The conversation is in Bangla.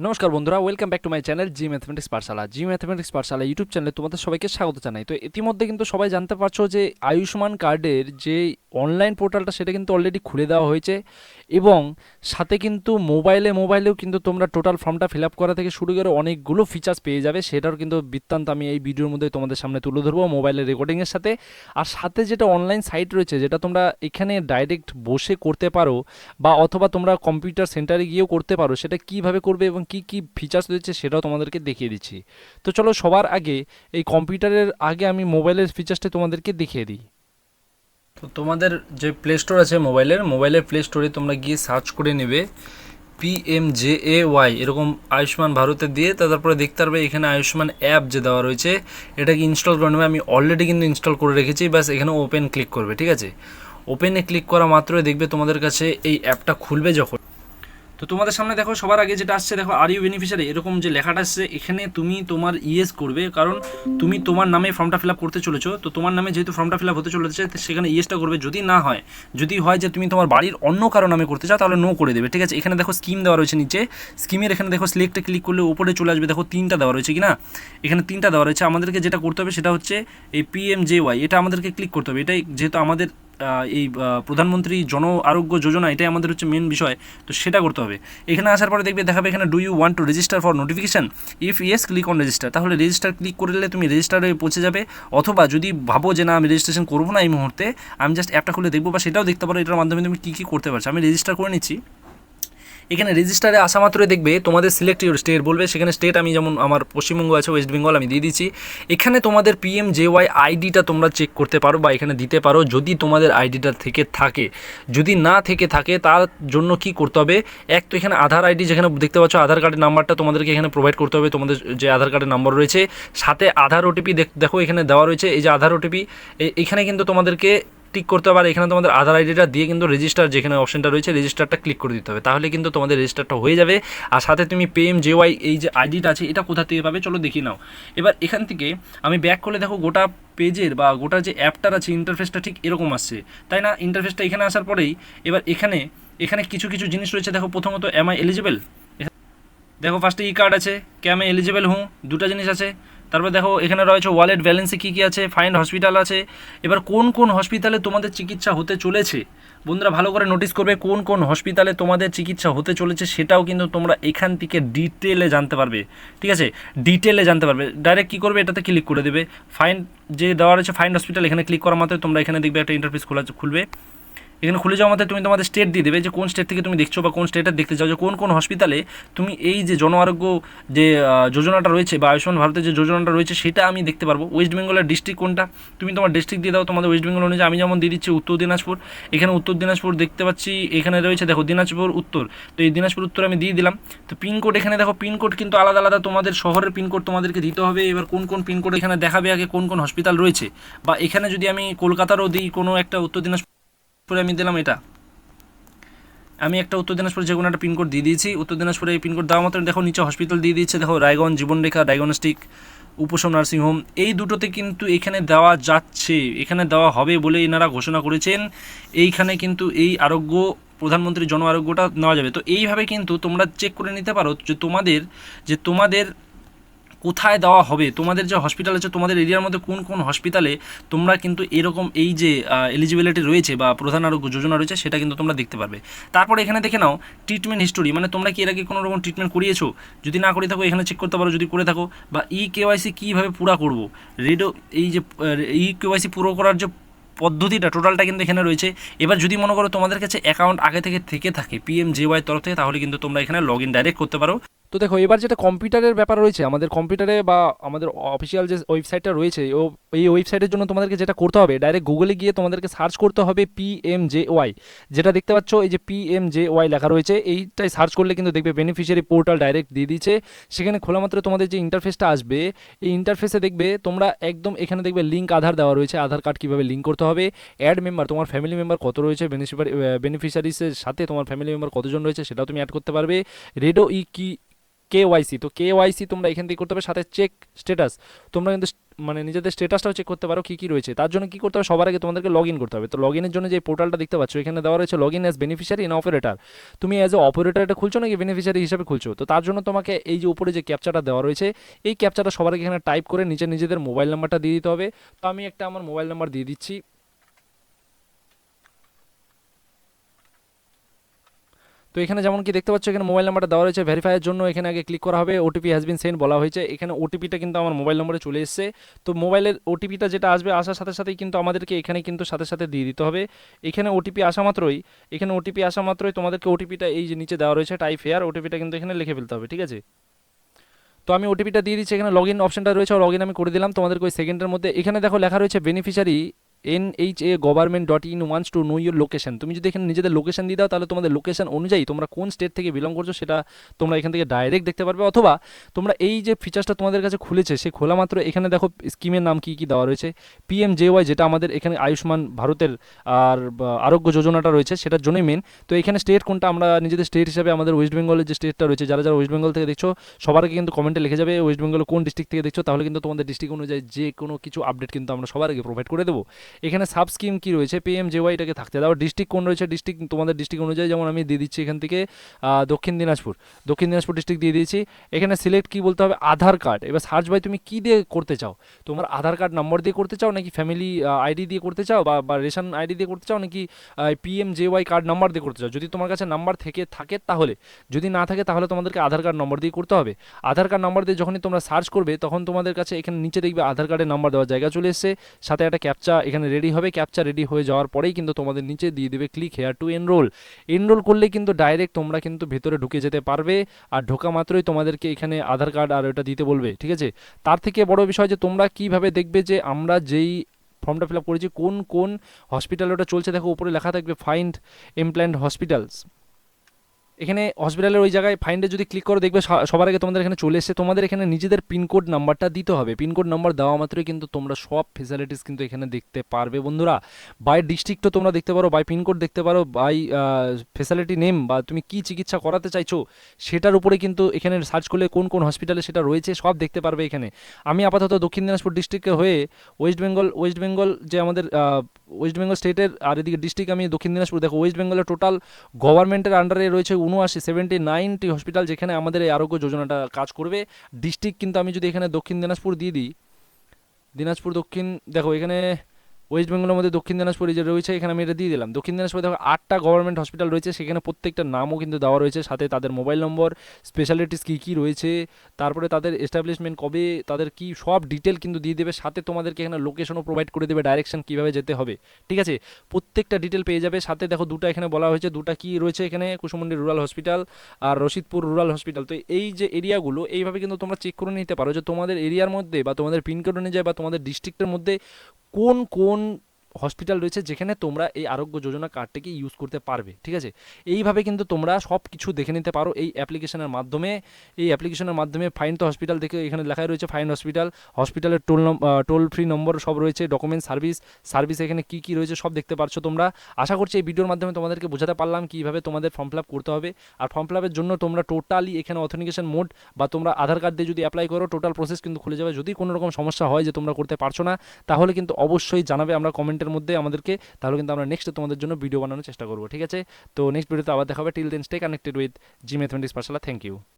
নমস্কার বন্ধুরা, welcome back to my channel G mathematics Pathsala YouTube চ্যানেলে তোমাদের সবাইকে স্বাগত জানাই। তো ইতিমধ্যে কিন্তু সবাই জানতে পারছো যে আয়ুষ্মান কার্ডের যে অনলাইন পোর্টালটা সেটা কিন্তু অলরেডি খুলে দেওয়া হয়েছে, এবং সাথে কিন্তু মোবাইলেও কিন্তু তোমরা টোটাল ফর্মটা ফিল আপ করা থেকে শুরু করে অনেকগুলো ফিচার্স পেয়ে যাবে। সেটার কিন্তু বৃত্তান্ত আমি এই ভিডিওর মধ্যে তোমাদের সামনে তুলে ধরবো মোবাইলের রেকর্ডিংয়ের সাথে। আর সাথে যেটা অনলাইন সাইট রয়েছে, যেটা তোমরা এখানে ডাইরেক্ট বসে করতে পারো বা অথবা তোমরা কম্পিউটার সেন্টারে গিয়েও করতে পারো, সেটা কিভাবে করবে এবং কি কি ফিচার্স রয়েছে সেটাও তোমাদেরকে দেখিয়ে দিচ্ছি। তো চলো, সবার আগে এই কম্পিউটারের আগে আমি মোবাইলের ফিচার্সটা তোমাদেরকে দেখিয়ে দিই। তো তোমাদের যে প্লে স্টোর আছে মোবাইলের প্লে স্টোরে তোমরা গিয়ে সার্চ করে নেবে PMJAY এরকম আয়ুষ্মান ভারতে দিয়ে, তারপরে দেখতে পারবে এখানে আয়ুষ্মান অ্যাপ যে দেওয়া রয়েছে এটাকে ইনস্টল করে নেবে। আমি অলরেডি কিন্তু ইনস্টল করে রেখেছি, ব্যাস এখানে ওপেন ক্লিক করবে। ঠিক আছে, ওপেনে ক্লিক করা মাত্রই দেখবে তোমাদের কাছে এই অ্যাপটা খুলবে। যখন তো তোমাদের সামনে দেখো সবার আগে যেটা আসছে, দেখো আর ইউ বেনিফিশিয়ারি এরকম যে লেখাটা আসছে, এখানে তুমি তোমার ইয়েস করবে, কারণ তুমি তোমার নামে ফর্মটা ফিল আপ করতে চলেছো। তো তোমার নামে যেহেতু ফর্মটা ফিল আপ হতে চলেছে, সেখানে ইয়েসটা করবে। যদি হয় যে তুমি তোমার বাড়ির অন্য কারো নামে করতে চাও, তাহলে নো করে দেবে। ঠিক আছে, এখানে দেখো স্কিম দেওয়া রয়েছে নিচে, স্কিমের এখানে দেখো সিলেক্টে ক্লিক করলে উপরে চলে আসবে। দেখো তিনটা দেওয়া রয়েছে কি না, এখানে তিনটা দেওয়া রয়েছে। আমাদেরকে যেটা করতে হবে সেটা হচ্ছে এই PMJY, এটা আমাদেরকে ক্লিক করতে হবে। এটাই যেহেতু আমাদের এই প্রধানমন্ত্রী জন আরোগ্য যোজনা, এটাই আমাদের হচ্ছে মেন বিষয়, তো সেটা করতে হবে। এখানে আসার পরে দেখবে দেখাবে এখানে do you want to register for notification, if yes click on register. তাহলে রেজিস্টার ক্লিক করলে তুমি রেজিস্টারে পৌঁছে যাবে। অথবা যদি ভাবো যে না আমি রেজিস্ট্রেশন করবো না এই মুহূর্তে, আমি জাস্ট অ্যাপটা খুলে দেখবো, বা সেটাও দেখতে পারো। এটার মাধ্যমে তুমি কী কী করতে পারছো। আমি রেজিস্টার করে নিচ্ছি। এখানে রেজিস্টারে আসা মাত্রই দেখবে তোমাদের সিলেক্ট ইউর স্টেট বলবে। সেখানে স্টেট আমি যেমন আমার পশ্চিমবঙ্গ আছে, ওয়েস্ট বেঙ্গল আমি দিয়ে দিচ্ছি। এখানে তোমাদের PMJY আইডিটা তোমরা চেক করতে পারো বা এখানে দিতে পারো, যদি তোমাদের আইডিটা থেকে থাকে। যদি না থেকে থাকে, তার জন্য কি করতে হবে, এক তো এখানে আধার আইডি যেখানে দেখতে পাচ্ছ, আধার কার্ডের নাম্বারটা তোমাদেরকে এখানে প্রোভাইড করতে হবে। তোমাদের যে আধার কার্ডের নাম্বার রয়েছে, সাথে আধার ওটিপি দেখো এখানে দেওয়া রয়েছে। এই যে আধার ওটিপি, এখানে কিন্তু তোমাদেরকে টিক করতে পারে। এখানে তোমাদের আধার আইডিটা দিয়ে কিন্তু রেজিস্টার যেখানে অপশনটা রয়েছে, রেজিস্টারটা ক্লিক করে দিতে হবে। তাহলে কিন্তু তোমাদের রেজিস্টারটা হয়ে যাবে। আর সাথে তুমি PMJY এই যে আইডিটা আছে, এটা কোথা থেকে পাবে চলো দেখি নাও। এবার এখান থেকে আমি ব্যাক করলে দেখো গোটা পেজের বা গোটা যে অ্যাপটার আছে ইন্টারফেসটা ঠিক এরকম আসছে, তাই না? ইন্টারফেসটা এখানে আসার পরেই এবার এখানে কিছু কিছু জিনিস রয়েছে। দেখো প্রথমত এম আই এলিজিবল, দেখো ফার্স্টে ই কার্ড আছে, কে আমি এলিজিবল হুঁ, দুটো জিনিস আছে। তারপর দেখো এখানে রয়েছে ওয়ালেট ব্যালেন্সে কী কী আছে, ফাইন্ড হসপিটাল আছে। এবার কোন কোন হসপিটালে তোমাদের চিকিৎসা হতে চলেছে, বন্ধুরা ভালো করে নোটিস করবে, কোন কোন হসপিটালে তোমাদের চিকিৎসা হতে চলেছে সেটাও কিন্তু তোমরা এখান থেকে ডিটেলে জানতে পারবে। ঠিক আছে, ডিটেলে জানতে পারবে। ডাইরেক্ট কী করবে, এটাতে ক্লিক করে দেবে। ফাইন্ড যে দেওয়া রয়েছে ফাইন্ড হসপিটাল, এখানে ক্লিক করা মাত্র তোমরা এখানে দেখবে একটা ইন্টারফেস খুলবে। এখানে খুলে যাওয়ার মধ্যে তুমি তোমাদের স্টেট দিয়ে দেবে, যে কোন স্টেট থেকে তুমি দেখছো বা কোন স্টেটে দেখতে চাও, যে কোন কোন হসপিটালে তুমি এই যে জন আরোগ্য যে যোজনাটা রয়েছে বা আয়ুষ্মান ভারতের যে যোজনাটা রয়েছে সেটা আমি দেখতে পারবো। ওয়েস্ট বেঙ্গলের ডিস্ট্রিক্ট কোনটা, তুমি তোমার ডিস্ট্রিক্ট দিয়ে দাও তোমাদের ওয়েস্ট বেঙ্গল অনুযায়ী। আমি যেমন দিয়ে দিচ্ছি উত্তর দিনাজপুর, এখানে উত্তর দিনাজপুর দেখতে পাচ্ছি, এখানে রয়েছে দেখো দিনাজপুর উত্তর, তো এই দিনাজপুর উত্তর আমি দিয়ে দিলাম। তো পিনকোড এখানে দেখো, পিনকোড কিন্তু আলাদা আলাদা, তোমাদের শহরের পিনকোড তোমাদেরকে দিতে হবে। এবার কোন কোন পিনকোড এখানে দেখাবে আগে কোন কোন হসপিটাল রয়েছে, বা এখানে যদি আমি কলকাতারও দিই কোনো একটা, উত্তর দিনাজপুরে আমি দিলাম এটা, আমি একটা উত্তর দিনাজপুর যে কোনো একটা পিনকোড দিয়ে দিয়েছি। উত্তর দিনাজপুরে এই পিনকোড দেওয়া মাত্র দেখো নিচে হসপিটাল দিয়ে দিচ্ছে। দেখো রায়গঞ্জ জীবনরেখা ডায়াগনস্টিক উপশম নার্সিংহোম, এই দুটোতে কিন্তু এখানে দেওয়া যাচ্ছে, এখানে দেওয়া হবে বলে এনারা ঘোষণা করেছেন। এইখানে কিন্তু এই আরোগ্য প্রধানমন্ত্রী জন আরোগ্যটা নেওয়া যাবে। তো এইভাবে কিন্তু তোমরা চেক করে নিতে পারো যে তোমাদের কোথায় দেওয়া হবে, তোমাদের যে হসপিটাল আছে তোমাদের এরিয়ার মধ্যে কোন কোন হসপিটালে তোমরা কিন্তু এরকম এই যে এলিজিবিলিটি রয়েছে বা প্রধান আরোগ্য যোজনা রয়েছে সেটা কিন্তু তোমরা দেখতে পারবে। তারপরে এখানে দেখে নাও ট্রিটমেন্ট হিস্টোরি, মানে তোমরা কি এর আগে কোনো রকম ট্রিটমেন্ট করিয়েছো, যদি না করে থাকো এখানে চেক করতে পারো, যদি করে থাকো। বা KYC কীভাবে পুরো করবো, এই যে KYC পুরো করার যে পদ্ধতিটা টোটালটা কিন্তু এখানে রয়েছে। এবার যদি মনে করো তোমাদের কাছে অ্যাকাউন্ট আগে থেকে থাকে PMJY তরফ থেকে, তাহলে কিন্তু তোমরা এখানে লগ ইন ডাইরেক্ট করতে পারো। তো দেখো এবার যেটা কম্পিউটারের ব্যাপার রয়েছে, আমাদের কম্পিউটারে বা আমাদের অফিসিয়াল যে ওয়েবসাইটটা রয়েছে, এই ওয়েবসাইটের জন্য তোমাদেরকে যেটা করতে হবে, ডাইরেক্ট গুগলে গিয়ে তোমাদেরকে সার্চ করতে হবে PMJY, যেটা দেখতে পাচ্ছ এই যে PMJY লেখা রয়েছে, এইটাই সার্চ করলে কিন্তু দেখবে বেনিফিশিয়ারি পোর্টাল ডাইরেক্ট দিয়ে দিচ্ছে। সেখানে খোলা মাত্র তোমাদের যে ইন্টারফেসটা আসবে, এই ইন্টারফেসে দেখবে তোমরা একদম এখানে দেখবে লিঙ্ক আধার দেওয়া রয়েছে, আধার কার্ড কীভাবে লিঙ্ক করতে হবে, অ্যাড মেম্বার, তোমার ফ্যামিলি মেম্বার কত রয়েছে, বেনিফিশিয়ারিসের সাথে তোমার ফ্যামিলি মেম্বার কতজন রয়েছে সেটাও তুমি অ্যাড করতে পারবে। KYC, তো KYC তোমরা এখান থেকে করতে হবে। সাথে চেক স্ট্যাটাস, তোমরা কিন্তু মানে নিজেদের স্ট্যাটাসটাও চেক করতে পারো কী কী রয়েছে। তার জন্য কী করতে হবে, সবার আগে তোমাদেরকে লগ ইন করতে হবে। তো লগ ইনের জন্য যে পোর্টালটা দেখতে পাচ্ছ এখানে দেওয়া রয়েছে log in as beneficiary in operator. তুমি অ্যাজ এ অপারেটার এটা খুলছো নাকি বেনিফিশিয়ারি হিসাবে খুলছো? তো তার জন্য তোমাকে এই যে উপরে যে ক্যাপচাটা দেওয়া রয়েছে এই ক্যাপচাটা সবার আগে এখানে টাইপ করে নিজেদের মোবাইল নাম্বারটা দিয়ে দিতে হবে। তো আমি একটা আমার মোবাইল নাম্বার দিয়ে দিচ্ছি। তো এখানে যেমন কি দেখতে পাচ্ছ এখানে মোবাইল নাম্বারটা দেওয়া রয়েছে, ভেরিফাইয়ের জন্য এখানে আগে ক্লিক করা হবে। ওটিপি হ্যাজ বিন সেন্ড বলা হয়েছে, এখানে ওটিপিটা কিন্তু আমার মোবাইল নম্বরে চলে এসেছে। তো মোবাইলের ওটিপিটা যেটা আসবে আসার সাথে সাথেই কিন্তু আমাদেরকে এখানে কিন্তু সাথে সাথে দিয়ে দিতে হবে। এখানে ওটিপি আসা মাত্রই তোমাদেরকে ওটিপিটা এই যে নিচে দেওয়া রয়েছে টাইপ হেয়ার, ওটিপিটা কিন্তু এখানে লিখে ফেলতে হবে, ঠিক আছে। তো আমি ওটিপিটা দিয়ে দিচ্ছি, এখানে লগ ইন অপশনটা রয়েছে, লগ ইন আমি করে দিলাম তোমাদেরকে ওই সেকেন্ডের মধ্যে। এখানে দেখো লেখা রয়েছে বেনিফিশিয়ারি NHA গভর্নমেন্ট.in wants to know your location. তুমি যদি এখানে নিজেদের লোকেশন দিয়ে দাও তাহলে তোমাদের লোকেশন অনুযায়ী তোমরা কোন স্টেট থেকে বিলং করছো সেটা তোমরা এখান থেকে ডাইরেক্ট দেখতে পারবে। অথবা তোমরা এই যে ফিচার্সটা তোমাদের কাছে খুলেছে সে খোলা মাত্র এখানে দেখো স্কিমের নাম কী কী দেওয়া রয়েছে। PMJY যেটা আমাদের এখানে আয়ুষ্মান ভারতের আর আরোগ্য যোজনাটা রয়েছে সেটার জন্যই মেন। তো এখানে স্টেট কোনটা, আমরা নিজেদের স্টেট হিসাবে আমাদের ওয়েস্ট বেঙ্গলের যে স্টেটটা রয়েছে, যারা যারা ওয়েস্ট বেঙ্গল থেকে দেখছো সবার আগে কিন্তু কমেন্টে লিখে যাবে ওয়েস্ট বেঙ্গল কোন ডিস্ট্রিক্ট থেকে দেখছো, তাহলে কিন্তু তোমাদের ডিস্ট্রিক্ট অনুযায়ী যে কোনো কিছু আপডেট কিন্তু আমরা সবার আগে প্রোভাইড করে দেবো। এখানে সাব স্কিম কি রয়েছে PMJY এটাকে থাকতে দাও। ডিস্ট্রিক্ট কোন রয়েছে, ডিস্ট্রিক্ট তোমাদের ডিস্ট্রিক্ট অনুযায়ী, যেমন আমি দিয়ে দিচ্ছি এখান থেকে দক্ষিণ দিনাজপুর ডিস্ট্রিক্ট দিয়ে দিয়েছি। এখানে সিলেক্ট কি বলতে হবে, আধার কার্ড। এবার সার্চ বাই তুমি কি দিয়ে করতে চাও, তোমার আধার কার্ড নম্বর দিয়ে করতে চাও নাকি ফ্যামিলি আইডি দিয়ে করতে চাও বা রেশন আইডি দিয়ে করতে চাও নাকি PMJY কার্ড নাম্বার দিয়ে করতে চাও। যদি তোমার কাছে নাম্বার থাকে তাহলে, যদি না থাকে তাহলে তোমাদেরকে আধার কার্ড নম্বর দিয়ে করতে হবে। আধার কার্ড নাম্বার দিয়ে যখনই তোমরা সার্চ করবে তখন তোমাদের কাছে এখানে নিচে দেখবে আধার কার্ডের নাম্বার দেওয়ার জায়গা চলে এসেছে, সাথে একটা ক্যাপচা এখানে রেডি হবে। ক্যাপচা রেডি হয়ে যাওয়ার পরেই কিন্তু তোমাদের নিচে দিয়ে দেবে ক্লিক হেয়ার টু এনরোল করলে কিন্তু ডাইরেক্ট তোমরা কিন্তু ভেতরে ঢুকে যেতে পারবে। আর ঢোকা মাত্রই তোমাদেরকে এখানে আধার কার্ড আর ওটা দিতে বলবে, ঠিক আছে। তার থেকে বড় বিষয় যে তোমরা কিভাবে দেখবে যে আমরা যেই ফর্মটা ফিল আপ করেছি কোন কোন হসপিটাল ওটা চলছে। দেখো উপরে লেখা থাকবে ফাইন্ড এমপ্ল্যান্ড হসপিটালস। এখানে হসপিটালের ওই জায়গায় ফাইন্ডে যদি ক্লিক করো দেখবে সবার আগে তোমাদের এখানে চলে এসেছে। তোমাদের এখানে নিজেদের পিনকোড নাম্বারটা দিতে হবে। পিনকোড নাম্বার দেওয়া মাত্রই কিন্তু তোমরা সব ফেসিলিটিস কিন্তু এখানে দেখতে পারবে বন্ধুরা। বাই ডিস্ট্রিক্টও তোমরা দেখতে পারো, বাই পিনকোড দেখতে পারো, বাই ফেসিলিটি নেম বা তুমি কি চিকিৎসা করাতে চাইছো সেটার উপরে কিন্তু এখানে সার্চ করলে কোন কোন হসপিটালে সেটা রয়েছে সব দেখতে পারবে এখানে। আমি আপাতত দক্ষিণ দিনাজপুর ডিস্ট্রিক্টে হয়ে ওয়েস্ট বেঙ্গল যে আমাদের ওয়েস্ট বেঙ্গল স্টেটের, আর এদিকে ডিস্ট্রিক্ট আমি দক্ষিণ দিনাজপুর। দেখো ওয়েস্ট বেঙ্গলের টোটাল গভর্নমেন্টের আন্ডারে রয়েছে 79টি হসপিটাল যেখানে আমাদের এই আরোগ্য যোজনাটা কাজ করবে। ডিস্ট্রিক্ট কিন্তু আমি যদি এখানে দক্ষিণ দিনাজপুর দিয়ে দিই, দিনাজপুর দক্ষিণ, দেখো এখানে ওয়েস্ট বেঙ্গলের মধ্যে দক্ষিণ দিনাজপুরে যে রয়েছে এখানে আমি এটা দিয়ে দিলাম। দক্ষিণ দিনাজপুরে দেখো 8টা গভর্নমেন্ট হসপিটাল রয়েছে, সেখানে প্রত্যেকটা নামও কিন্তু দেওয়া রয়েছে, সাথে তাদের মোবাইল নম্বর, স্পেশালিটিস কী কী রয়েছে, তারপরে তাদের এস্টাবলিশমেন্ট কবে, তাদের কি সব ডিটেল কিন্তু দিয়ে দেবে। সাথে তোমাদেরকে এখানে লোকেশনও প্রোভাইড করে দেবে, ডাইরেকশন কীভাবে যেতে হবে, ঠিক আছে। প্রত্যেকটা ডিটেল পেয়ে যাবে। সাথে দেখো দুটো এখানে বলা হয়েছে, দুটা কি রয়েছে এখানে, কুসুমন্ডি রুরাল হসপিটাল আর রশিদপুর রুরাল হসপিটাল। তো এই যে এরিয়াগুলো এইভাবে কিন্তু তোমরা চেক করে নিতে পারো যে তোমাদের এরিয়ার মধ্যে বা তোমাদের পিনকোড অনুযায়ী বা তোমাদের ডিস্ট্রিক্টের মধ্যে কোন কোন হসপিটাল রয়েছে যেখানে তোমরা এই আরোগ্য যোজনা কার্ডটিকে ইউজ করতে পারবে, ঠিক আছে। এইভাবে কিন্তু তোমরা সব কিছু দেখে নিতে পারো এই অ্যাপ্লিকেশনের মাধ্যমে। ফাইন্ড দ্য হসপিটাল দেখে এখানে লেখাই রয়েছে ফাইন্ড হসপিটালের টোল ফ্রি নম্বর সব রয়েছে, ডকুমেন্ট সার্ভিস এখানে কী কী রয়েছে সব দেখতে পারছো তোমরা। আশা করছি এই ভিডিওর মাধ্যমে তোমাদেরকে বোঝাতে পারলাম কীভাবে তোমাদের ফর্ম ফিল আপ করতে হবে। আর ফর্ম ফিল আপের জন্য তোমরা টোটালি এখানে অথেন্টিকেশন মোড বা তোমরা আধার কার্ড দিয়ে যদি অ্যাপ্লাই করো টোটাল প্রসেস কিন্তু খুলে যাবে। যদি কোনো রকম সমস্যা হয় যে তোমরা করতে পারছো না তাহলে কিন্তু অবশ্যই জানাবে আমরা কমেন্টের মধ্যে আমাদেরকে, তাহলে কিন্তু আমরা নেক্সট তোমাদের জন্য ভিডিও বানানোর চেষ্টা করবো, ঠিক আছে। তো নেক্সট ভিডিওতে আবার দেখা হবে। Till then stay connected with G mathematics Pathshala. Thank you.